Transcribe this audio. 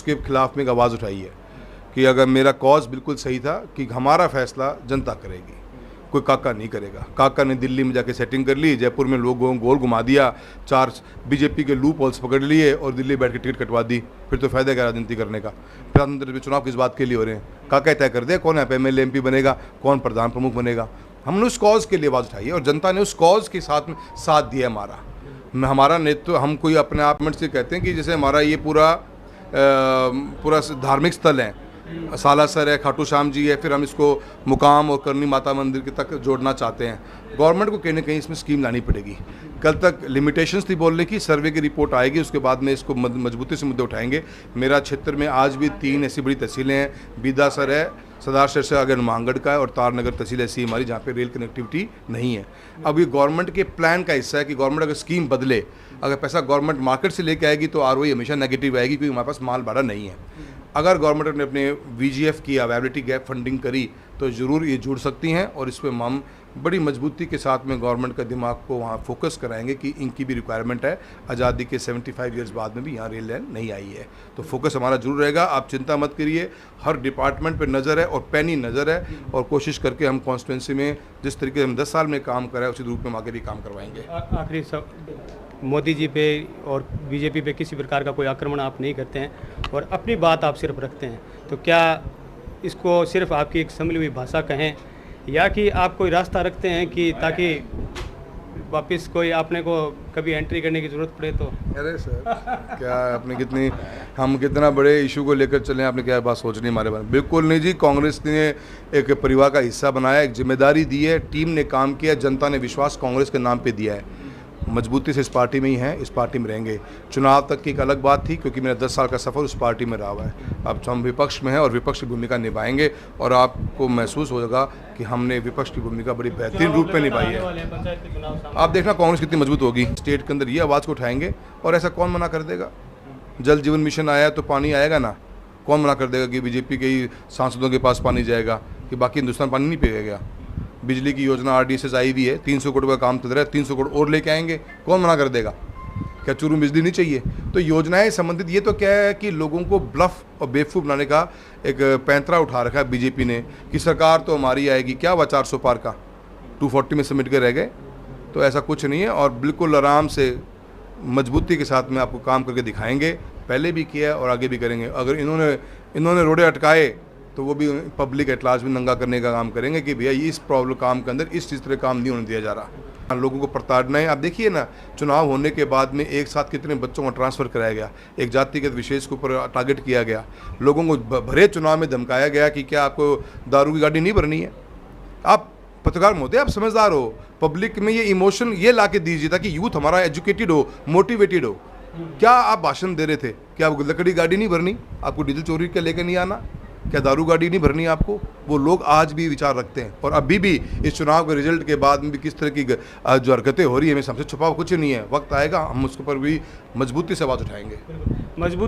उसके खिलाफ में एक आवाज़ उठाई है कि अगर मेरा कॉज बिल्कुल सही था कि हमारा फैसला जनता करेगी, कोई काका नहीं करेगा। काका ने दिल्ली में जाके सेटिंग कर ली, जयपुर में लोगों को गोल घुमा दिया, 4 बीजेपी के लूप होल्स पकड़ लिए और दिल्ली बैठ के टिकट कटवा दी। फिर तो फायदा क्या राजनीति करने का। प्रधानमंत्री में चुनाव किस बात के लिए हो रहे हैं? काका तय कर दे कौन यहाँ पे एमएलए एमपी बनेगा, कौन प्रधान प्रमुख बनेगा। हमने उस कॉज के लिए आवाज़ उठाई है और जनता ने उस कॉज के साथ में साथ दिया हमारा। हमारा नेतृत्व, हम कोई अपने आप में से कहते हैं कि जैसे हमारा ये पूरा धार्मिक स्थल है, सालासर है, खाटू श्याम जी है, फिर हम इसको मुकाम और करनी माता मंदिर के तक जोड़ना चाहते हैं। गवर्नमेंट को कहीं ना कहीं इसमें स्कीम लानी पड़ेगी। कल तक लिमिटेशंस थी बोलने की, सर्वे की रिपोर्ट आएगी, उसके बाद में इसको मजबूती से मुद्दे उठाएंगे। मेरा क्षेत्र में आज भी 3 ऐसी बड़ी तहसीलें हैं, बीदासर है, सदाशर से आगे हनुमानगढ़ का है और तारनगर तहसील ऐसी हमारी जहाँ पे रेल कनेक्टिविटी नहीं है। अब ये गवर्नमेंट के प्लान का हिस्सा है कि गवर्नमेंट अगर स्कीम बदले, अगर पैसा गवर्नमेंट मार्केट से लेके आएगी तो आरओई हमेशा नेगेटिव आएगी, क्योंकि हमारे पास माल भाड़ा नहीं है। अगर गवर्नमेंट ने अपने वीजीएफ की अवेबिलिटी गैप फंडिंग करी तो ज़रूर ये जुड़ सकती हैं और इस पर हम बड़ी मजबूती के साथ में गवर्नमेंट का दिमाग को वहाँ फोकस कराएंगे कि इनकी भी रिक्वायरमेंट है। आज़ादी के 75 ईयर्स बाद में भी यहाँ रेल लाइन नहीं आई है, तो फोकस हमारा जरूर रहेगा। आप चिंता मत करिए, हर डिपार्टमेंट पर नज़र है और पैनी नज़र है और कोशिश करके हम कॉन्स्टिट्यूंसी में जिस तरीके से हम 10 साल में काम करें उसी रूप में आगे भी काम करवाएंगे। आखिरी सब, मोदी जी पे और बीजेपी पे किसी प्रकार का कोई आक्रमण आप नहीं करते हैं और अपनी बात आप सिर्फ रखते हैं, तो क्या इसको सिर्फ आपकी एक संभली हुई भाषा कहें या कि आप कोई रास्ता रखते हैं कि ताकि वापस कोई आपने को कभी एंट्री करने की ज़रूरत पड़े तो? अरे सर, क्या आपने हम कितना बड़े इशू को लेकर चले, आपने क्या बात सोचनी हमारे बारे में? बिल्कुल नहीं जी, कांग्रेस ने एक परिवार का हिस्सा बनाया, एक जिम्मेदारी दी है, टीम ने काम किया, जनता ने विश्वास कांग्रेस के नाम पे दिया है। मजबूती से इस पार्टी में ही हैं, इस पार्टी में रहेंगे। चुनाव तक की एक अलग बात थी क्योंकि मेरा 10 साल का सफ़र उस पार्टी में रहा हुआ है। अब हम विपक्ष में हैं और विपक्ष की भूमिका निभाएंगे और आपको महसूस होगा कि हमने विपक्ष की भूमिका बड़ी बेहतरीन रूप में निभाई है। आप देखना कांग्रेस कितनी मजबूत होगी। स्टेट के अंदर ये आवाज़ को उठाएंगे और ऐसा कौन मना कर देगा? जल जीवन मिशन आया तो पानी आएगा ना, कौन मना कर देगा कि बीजेपी के ही सांसदों के पास पानी जाएगा कि बाकी हिंदुस्तान पानी नहीं पिएगा? बिजली की योजना आरडीएसएस आई हुई है, 300 करोड़ का काम चल रहा है, 300 करोड़ और लेके आएंगे, कौन मना कर देगा? क्या चूरू बिजली नहीं चाहिए? तो योजनाएं संबंधित, ये तो क्या है कि लोगों को ब्लफ और बेवकूफ़ बनाने का एक पैंतरा उठा रखा है बीजेपी ने कि सरकार तो हमारी आएगी। क्या हुआ 400 पार का? 240 में सबमिट कर रह गए। तो ऐसा कुछ नहीं है और बिल्कुल आराम से मजबूती के साथ में आपको काम करके दिखाएंगे। पहले भी किया और आगे भी करेंगे। अगर इन्होंने रोड़े अटकाए तो वो भी पब्लिक एटलाज भी नंगा करने का काम करेंगे कि भैया इस प्रॉब्लम काम के अंदर इस चीज़ तरह काम नहीं होने दिया जा रहा। लोगों को प्रताड़ना है। आप देखिए ना, चुनाव होने के बाद में एक साथ कितने बच्चों को ट्रांसफ़र कराया गया, एक जातिगत विशेष के ऊपर टारगेट किया गया, लोगों को भरे चुनाव में धमकाया गया कि क्या आपको दारू की गाड़ी नहीं भरनी है? आप पत्रकार महोदय, आप समझदार हो, पब्लिक में ये इमोशन ये ला के दीजिए ताकि यूथ हमारा एजुकेटेड हो, मोटिवेटेड हो। क्या आप भाषण दे रहे थे? क्या आपको लकड़ी गाड़ी नहीं भरनी? आपको डीजल चोरी के लेकर नहीं आना? क्या दारू गाड़ी नहीं भरनी आपको? वो लोग आज भी विचार रखते हैं और अभी भी इस चुनाव के रिजल्ट के बाद में भी किस तरह की जो हरकतें हो रही है, हमें सबसे छुपा कुछ नहीं है। वक्त आएगा हम उसके ऊपर भी मजबूती से आवाज़ उठाएंगे। मजबूत